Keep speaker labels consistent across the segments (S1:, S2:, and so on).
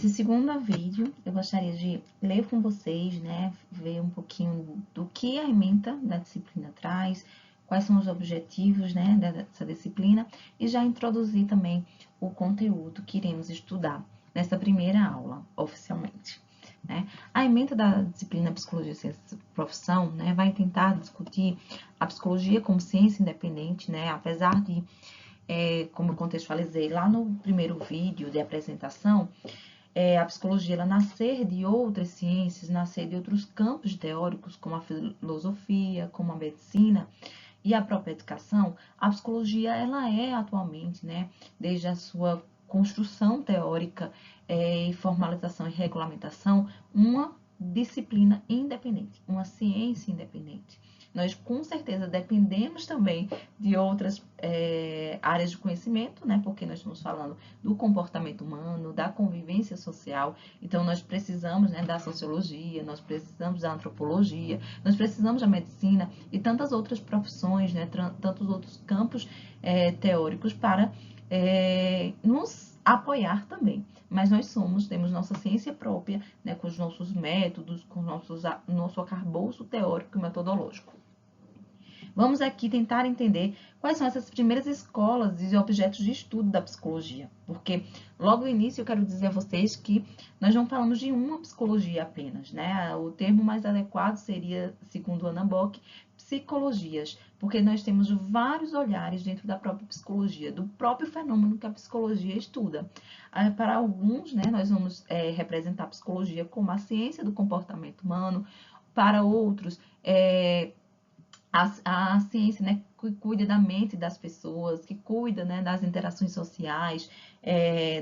S1: Nesse segundo vídeo, eu gostaria de ler com vocês, né, ver um pouquinho do que a ementa da disciplina traz, quais são os objetivos, né, dessa disciplina, e já introduzir também o conteúdo que iremos estudar nessa primeira aula, oficialmente. Né? A ementa da disciplina Psicologia, Ciência e Profissão, né, vai tentar discutir a psicologia como ciência independente, né, apesar de, como eu contextualizei lá no primeiro vídeo de apresentação, a psicologia ela nascer de outras ciências, nascer de outros campos teóricos, como a filosofia, como a medicina e a própria educação, a psicologia ela é atualmente, né, desde a sua construção teórica, e formalização e regulamentação, uma disciplina independente, uma ciência independente. Nós, com certeza, dependemos também de outras áreas de conhecimento, né? Porque nós estamos falando do comportamento humano, da convivência social. Então, nós precisamos, né, da sociologia, nós precisamos da antropologia, nós precisamos da medicina e tantas outras profissões, né? Tantos outros campos teóricos para nos apoiar também. Mas nós temos nossa ciência própria, né, com os nossos métodos, com nosso arcabouço teórico e metodológico. Vamos aqui tentar entender quais são essas primeiras escolas e objetos de estudo da psicologia, porque logo no início eu quero dizer a vocês que nós não falamos de uma psicologia apenas, né? O termo mais adequado seria, segundo Ana Bock, psicologias, porque nós temos vários olhares dentro da própria psicologia, do próprio fenômeno que a psicologia estuda. Para alguns, né, nós vamos representar a psicologia como a ciência do comportamento humano, para outros, a ciência, né, que cuida da mente das pessoas, que cuida, né, das interações sociais,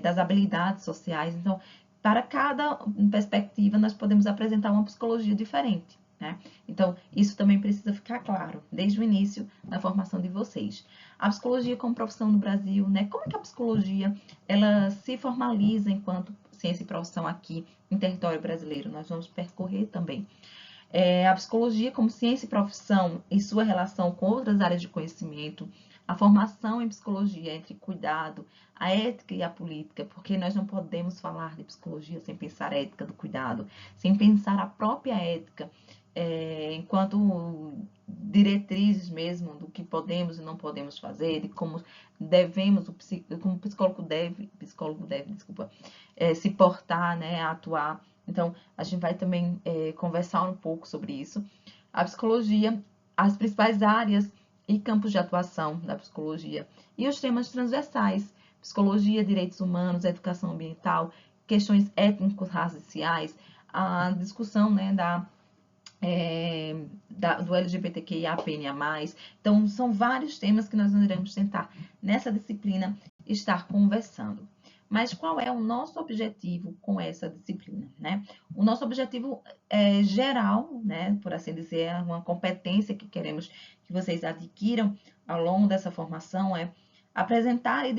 S1: das habilidades sociais. Então, para cada perspectiva, nós podemos apresentar uma psicologia diferente. Né? Então, isso também precisa ficar claro desde o início da formação de vocês. A psicologia como profissão no Brasil, né? Como é que a psicologia ela se formaliza enquanto ciência e profissão aqui em território brasileiro? Nós vamos percorrer também. A psicologia como ciência e profissão e sua relação com outras áreas de conhecimento, a formação em psicologia entre cuidado, a ética e a política, porque nós não podemos falar de psicologia sem pensar a ética do cuidado, sem pensar a própria ética, enquanto diretrizes mesmo do que podemos e não podemos fazer, de como devemos, como o psicólogo deve, desculpa, se portar, né, atuar. Então, a gente vai também conversar um pouco sobre isso. A psicologia, as principais áreas e campos de atuação da psicologia e os temas transversais, psicologia, direitos humanos, educação ambiental, questões étnico-raciais, a discussão, né, do LGBTQIAPNA+. Então, são vários temas que nós iremos tentar, nessa disciplina, estar conversando. Mas qual é o nosso objetivo com essa disciplina, né? O nosso objetivo geral, né, por assim dizer, é uma competência que queremos que vocês adquiram ao longo dessa formação, é apresentar e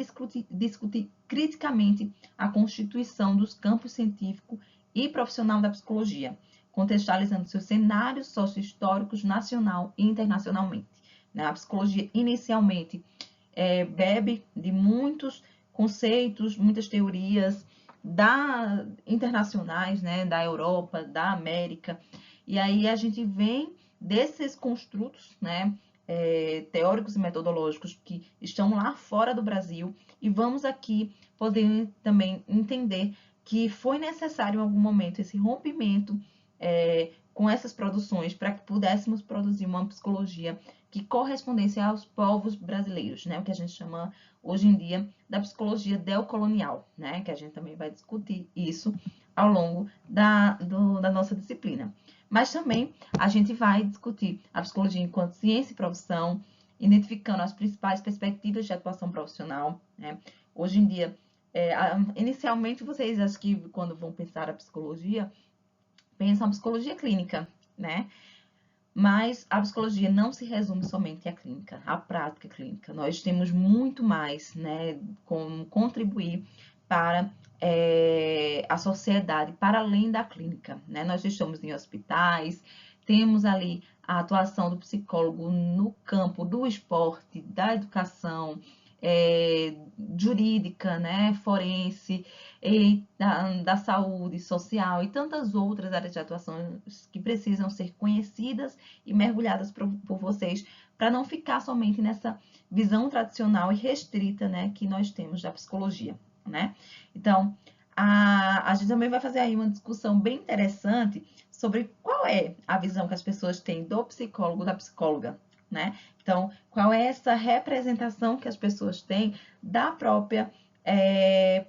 S1: discutir criticamente a constituição dos campos científico e profissional da psicologia, contextualizando seus cenários socio-históricos nacional e internacionalmente. A psicologia, inicialmente, bebe de muitos conceitos, muitas teorias internacionais, né, da Europa, da América, e aí a gente vem desses construtos, né, teóricos e metodológicos que estão lá fora do Brasil, e vamos aqui poder também entender que foi necessário em algum momento esse rompimento com essas produções para que pudéssemos produzir uma psicologia que correspondesse aos povos brasileiros, né? O que a gente chama hoje em dia da psicologia decolonial, né? Que a gente também vai discutir isso ao longo da nossa disciplina. Mas também a gente vai discutir a psicologia enquanto ciência e profissão, identificando as principais perspectivas de atuação profissional, né? Hoje em dia, inicialmente vocês acho que quando vão pensar a psicologia, pensam a psicologia clínica, né? Mas a psicologia não se resume somente à clínica, à prática clínica. Nós temos muito mais, né, como contribuir para a sociedade, para além da clínica, né? Nós estamos em hospitais, temos ali a atuação do psicólogo no campo do esporte, da educação, jurídica, né, forense, e da saúde social e tantas outras áreas de atuação que precisam ser conhecidas e mergulhadas por vocês, para não ficar somente nessa visão tradicional e restrita, né, que nós temos da psicologia, né? Então, a gente também vai fazer aí uma discussão bem interessante sobre qual é a visão que as pessoas têm do psicólogo, da psicóloga, né? Então, qual é essa representação que as pessoas têm da própria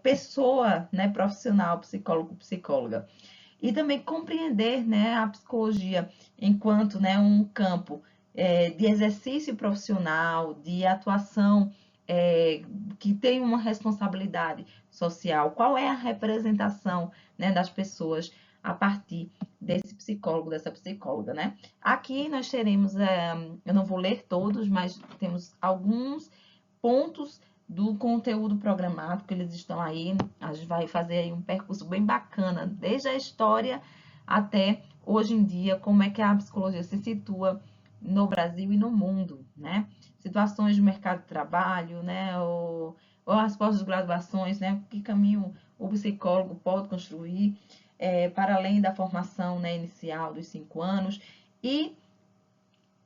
S1: pessoa, né, profissional, psicólogo, psicóloga. E também compreender, né, a psicologia enquanto, né, um campo de exercício profissional, de atuação que tem uma responsabilidade social. Qual é a representação, né, das pessoas a partir desse psicólogo, dessa psicóloga, né? Aqui nós teremos, eu não vou ler todos, mas temos alguns pontos do conteúdo programático, eles estão aí, a gente vai fazer aí um percurso bem bacana, desde a história até hoje em dia, como é que a psicologia se situa no Brasil e no mundo, né? Situações do mercado de trabalho, né? Ou as pós-graduações, né? Que caminho o psicólogo pode construir para além da formação, né, inicial dos 5 anos. E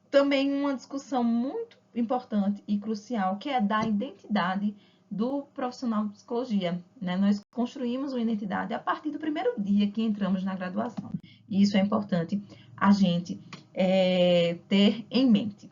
S1: também uma discussão muito importante e crucial, que é da identidade do profissional de psicologia, né? Nós construímos uma identidade a partir do primeiro dia que entramos na graduação. E isso é importante a gente ter em mente.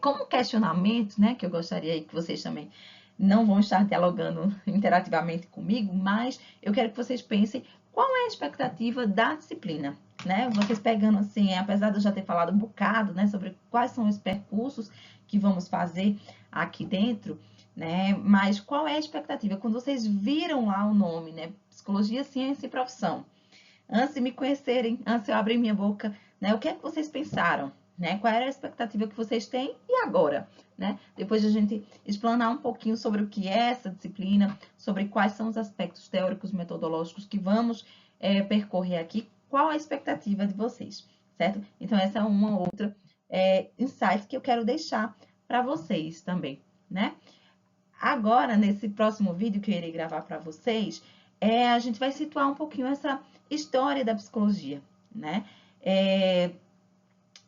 S1: Como questionamento, né, que eu gostaria que vocês também não vão estar dialogando interativamente comigo, mas eu quero que vocês pensem qual é a expectativa da disciplina, né? Vocês pegando assim, apesar de eu já ter falado um bocado, né, sobre quais são os percursos que vamos fazer aqui dentro, né? Mas qual é a expectativa? Quando vocês viram lá o nome, né, Psicologia, Ciência e Profissão, antes de me conhecerem, antes de eu abrir minha boca, né, o que é que vocês pensaram? Né? Qual era a expectativa que vocês têm e agora? Né? Depois de a gente explanar um pouquinho sobre o que é essa disciplina, sobre quais são os aspectos teóricos metodológicos que vamos percorrer aqui, qual a expectativa de vocês, certo? Então, essa é uma outra insight que eu quero deixar para vocês também, né? Agora, nesse próximo vídeo que eu irei gravar para vocês, a gente vai situar um pouquinho essa história da psicologia, né?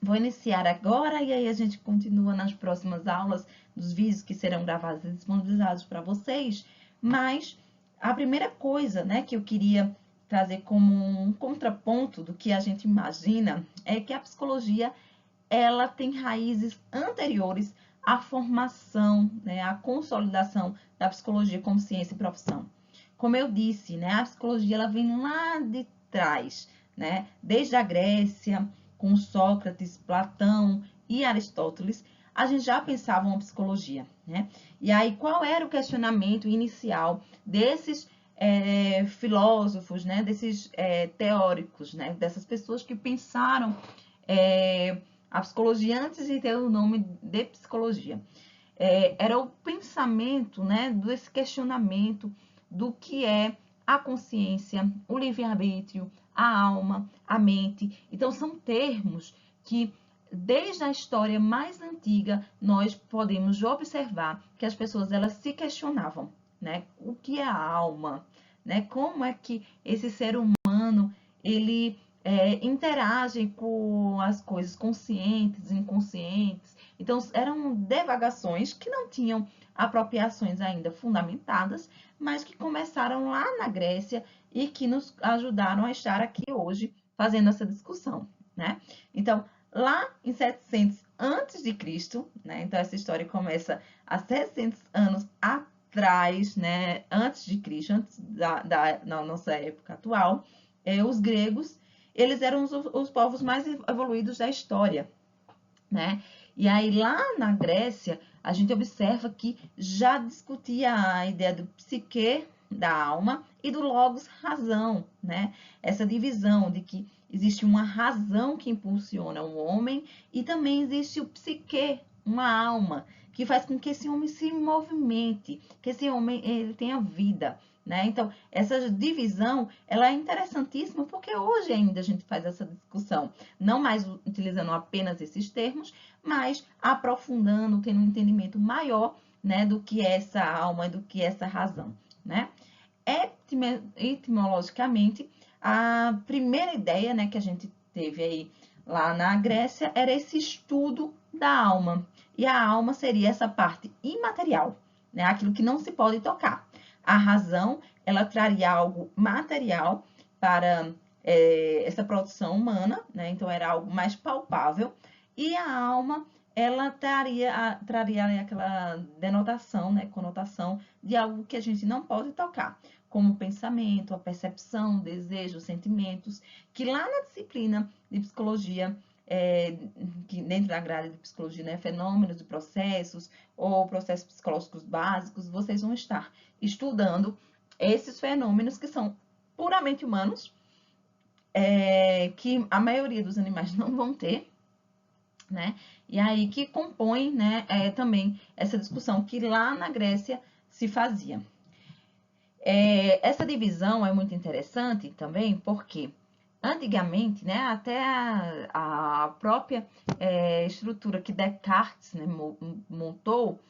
S1: Vou iniciar agora e aí a gente continua nas próximas aulas dos vídeos que serão gravados e disponibilizados para vocês. Mas a primeira coisa, né, que eu queria trazer como um contraponto do que a gente imagina é que a psicologia ela tem raízes anteriores à formação, né, à consolidação da psicologia como ciência e profissão. Como eu disse, né, a psicologia ela vem lá de trás, né, desde a Grécia, com Sócrates, Platão e Aristóteles, a gente já pensava uma psicologia, né? E aí, qual era o questionamento inicial desses filósofos, né? Desses teóricos, né? Dessas pessoas que pensaram a psicologia antes de ter o nome de psicologia. Era o pensamento, né? Desse questionamento do que é a consciência, o livre-arbítrio, a alma, a mente. Então, são termos que, desde a história mais antiga, nós podemos observar que as pessoas elas se questionavam, né? O que é a alma? Né? Como é que esse ser humano ele interage com as coisas conscientes, inconscientes? Então, eram divagações que não tinham apropriações ainda fundamentadas, mas que começaram lá na Grécia e que nos ajudaram a estar aqui hoje fazendo essa discussão, né? Então, lá em 700 antes de Cristo, né? Então essa história começa há 700 anos atrás, né? Antes de Cristo, antes da nossa época atual, os gregos, eles eram os povos mais evoluídos da história, né? E aí lá na Grécia, a gente observa que já discutia a ideia do psique, da alma, e do logos, razão, né? Essa divisão de que existe uma razão que impulsiona o homem e também existe o psique, uma alma, que faz com que esse homem se movimente, que esse homem ele tenha vida, né? Então, essa divisão, ela é interessantíssima porque hoje ainda a gente faz essa discussão, não mais utilizando apenas esses termos, mas aprofundando, tendo um entendimento maior né, do que é essa alma e do que é essa razão, né? Etimologicamente, a primeira ideia, né, que a gente teve aí lá na Grécia era esse estudo da alma. E a alma seria essa parte imaterial, né, aquilo que não se pode tocar. A razão, ela traria algo material para essa produção humana, né? Então era algo mais palpável. E a alma, ela traria aquela denotação, né, conotação de algo que a gente não pode tocar, como o pensamento, a percepção, desejo, sentimentos, que lá na disciplina de psicologia, que dentro da grade de psicologia, né, fenômenos e processos, ou processos psicológicos básicos, vocês vão estar estudando esses fenômenos que são puramente humanos, que a maioria dos animais não vão ter, né? E aí que compõe, né, também essa discussão que lá na Grécia se fazia. Essa divisão é muito interessante também porque antigamente, né, até a própria estrutura que Descartes, né, montou,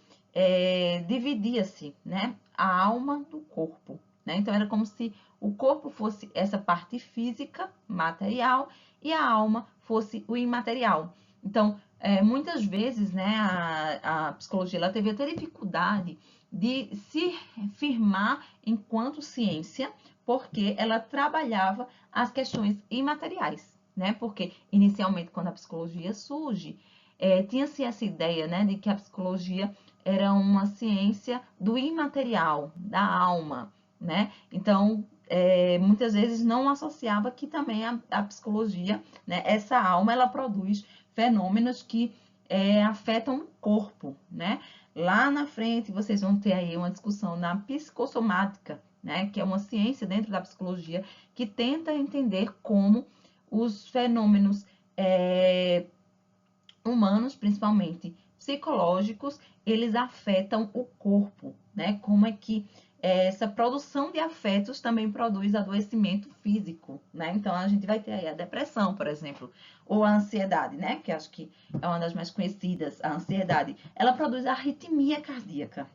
S1: dividia-se, né, a alma do corpo, né? Então era como se o corpo fosse essa parte física, material, e a alma fosse o imaterial. Então, muitas vezes, né, a psicologia ela teve até dificuldade de se firmar enquanto ciência, porque ela trabalhava as questões imateriais, né? Porque inicialmente, quando a psicologia surge, tinha-se essa ideia, né, de que a psicologia era uma ciência do imaterial, da alma, né? Então, muitas vezes não associava que também a psicologia, né, essa alma, ela produz fenômenos que afetam o corpo, né? Lá na frente, vocês vão ter aí uma discussão na psicossomática, né? Que é uma ciência dentro da psicologia que tenta entender como os fenômenos humanos, principalmente psicológicos, eles afetam o corpo, né? Como é que essa produção de afetos também produz adoecimento físico, né? Então a gente vai ter aí a depressão, por exemplo, ou a ansiedade, né? Que acho que é uma das mais conhecidas, a ansiedade. Ela produz arritmia cardíaca,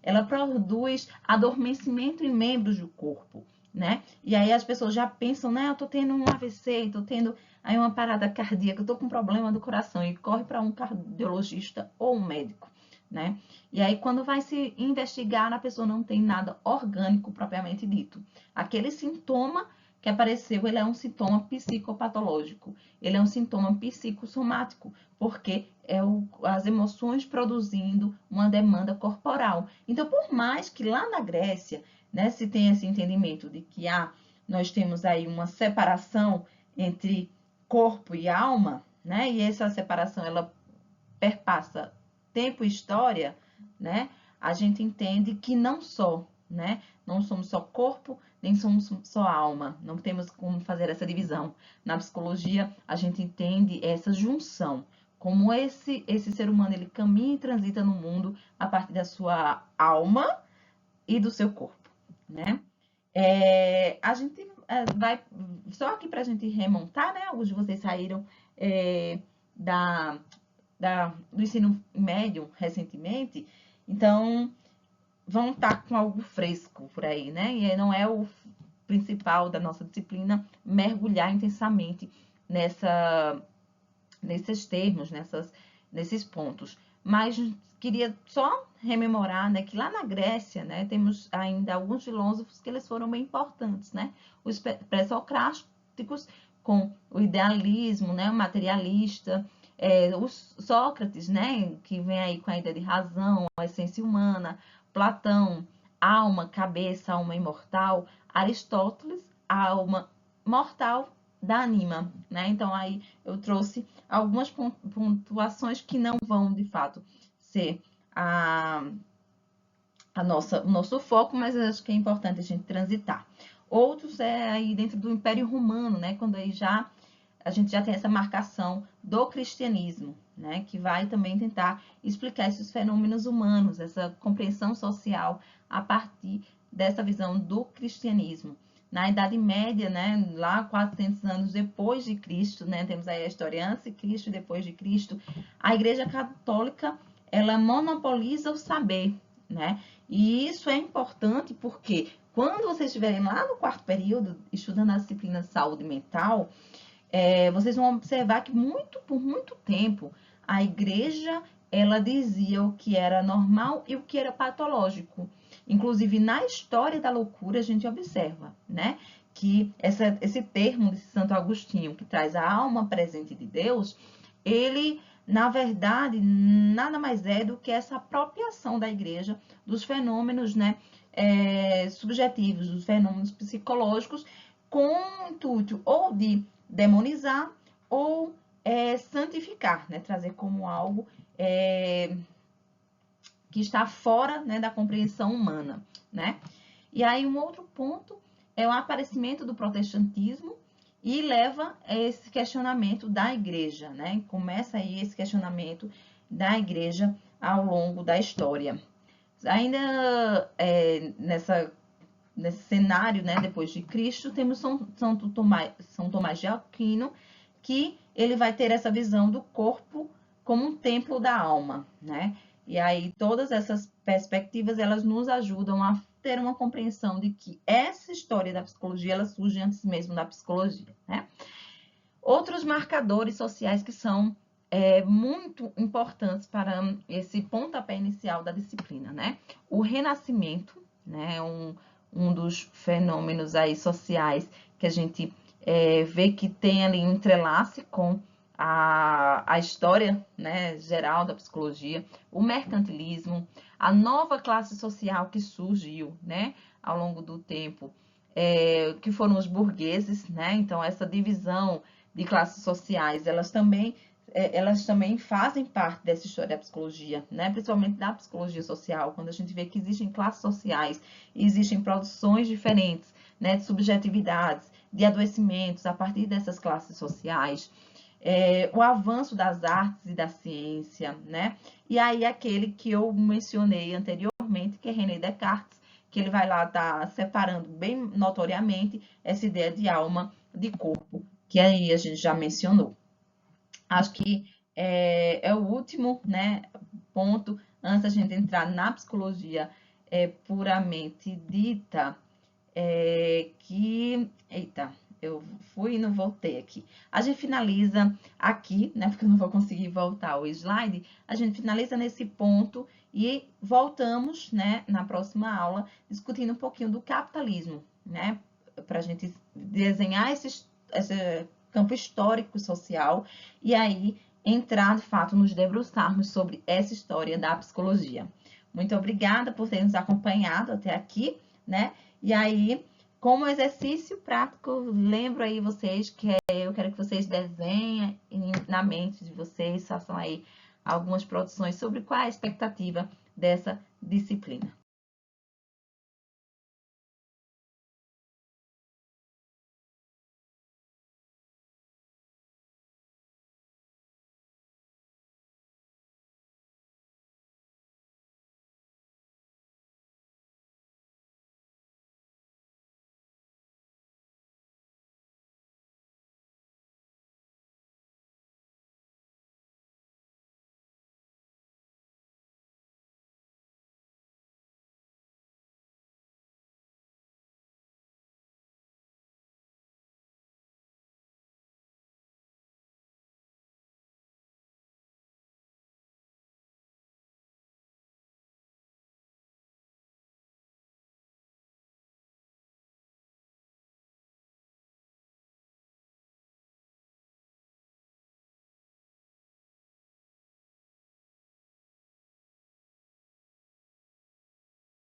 S1: ela produz adormecimento em membros do corpo, né? E aí as pessoas já pensam, né? Eu tô tendo um AVC, tô tendo aí uma parada cardíaca, eu tô com um problema do coração e corre para um cardiologista ou um médico, né? E aí quando vai se investigar, a pessoa não tem nada orgânico propriamente dito. Aquele sintoma que apareceu, ele é um sintoma psicopatológico, ele é um sintoma psicossomático, porque as emoções produzindo uma demanda corporal. Então, por mais que lá na Grécia, né, se tenha esse entendimento de que nós temos aí uma separação entre corpo e alma, né, e essa separação ela perpassa tempo e história, né, a gente entende que não só, né, não somos só corpo, nem somos só alma, não temos como fazer essa divisão. Na psicologia, a gente entende essa junção, como esse ser humano ele caminha e transita no mundo a partir da sua alma e do seu corpo, né? A gente vai só aqui para a gente remontar, né? Alguns de vocês saíram da, do ensino médio recentemente, então vão estar com algo fresco por aí, né? E não é o principal da nossa disciplina mergulhar intensamente nesses termos, nesses pontos. Mas queria só rememorar, né, que lá na Grécia, né, temos ainda alguns filósofos que eles foram bem importantes, né? Os pré-socráticos com o idealismo, né, o materialista, o Sócrates, né, que vem aí com a ideia de razão, a essência humana, Platão, alma, cabeça, alma imortal, Aristóteles, alma mortal da anima, né? Então aí eu trouxe algumas pontuações que não vão de fato ser o nosso foco, mas eu acho que é importante a gente transitar. Outros aí dentro do Império Romano, né? Quando aí a gente já tem essa marcação do cristianismo, né? Que vai também tentar explicar esses fenômenos humanos, essa compreensão social a partir dessa visão do cristianismo. Na Idade Média, né, lá 400 anos depois de Cristo, né, temos aí a história antes de Cristo e depois de Cristo, a Igreja Católica ela monopoliza o saber, né? E isso é importante porque quando vocês estiverem lá no quarto período, estudando a disciplina de saúde mental, vocês vão observar que por muito tempo a igreja ela dizia o que era normal e o que era patológico. Inclusive na história da loucura a gente observa, né, que esse termo de Santo Agostinho que traz a alma presente de Deus, ele na verdade nada mais é do que essa apropriação da igreja dos fenômenos, né, subjetivos, dos fenômenos psicológicos, com o intuito ou de demonizar ou santificar, né? Trazer como algo que está fora, né, da compreensão humana, né? E aí um outro ponto é o aparecimento do protestantismo e leva a esse questionamento da igreja, né? Começa aí esse questionamento da igreja ao longo da história. Ainda nesse cenário, né, depois de Cristo, temos São Tomás de Aquino, que ele vai ter essa visão do corpo como um templo da alma, né? E aí todas essas perspectivas, elas nos ajudam a ter uma compreensão de que essa história da psicologia, ela surge antes mesmo da psicologia, né? Outros marcadores sociais que são muito importantes para esse pontapé inicial da disciplina, né? O renascimento, né? Um dos fenômenos aí sociais que a gente vê que tem ali um entrelace com a história, né, geral da psicologia, o mercantilismo, a nova classe social que surgiu, né, ao longo do tempo, que foram os burgueses, né? Então essa divisão de classes sociais, elas também fazem parte dessa história da psicologia, né? Principalmente da psicologia social, quando a gente vê que existem classes sociais, existem produções diferentes, né, de subjetividades, de adoecimentos a partir dessas classes sociais, o avanço das artes e da ciência, né? E aí aquele que eu mencionei anteriormente, que é René Descartes, que ele vai lá estar separando bem notoriamente essa ideia de alma de corpo, que aí a gente já mencionou. Acho que é o último, né, ponto, antes da gente entrar na psicologia puramente dita, Eita, eu fui e não voltei aqui. A gente finaliza aqui, né, porque eu não vou conseguir voltar o slide, a gente finaliza nesse ponto e voltamos, né, na próxima aula, discutindo um pouquinho do capitalismo, né, para a gente desenhar esse campo histórico social e aí entrar, de fato, nos debruçarmos sobre essa história da psicologia. Muito obrigada por ter nos acompanhado até aqui, né? E aí, como exercício prático, lembro aí vocês que eu quero que vocês desenhem na mente de vocês, façam aí algumas produções sobre qual é a expectativa dessa disciplina.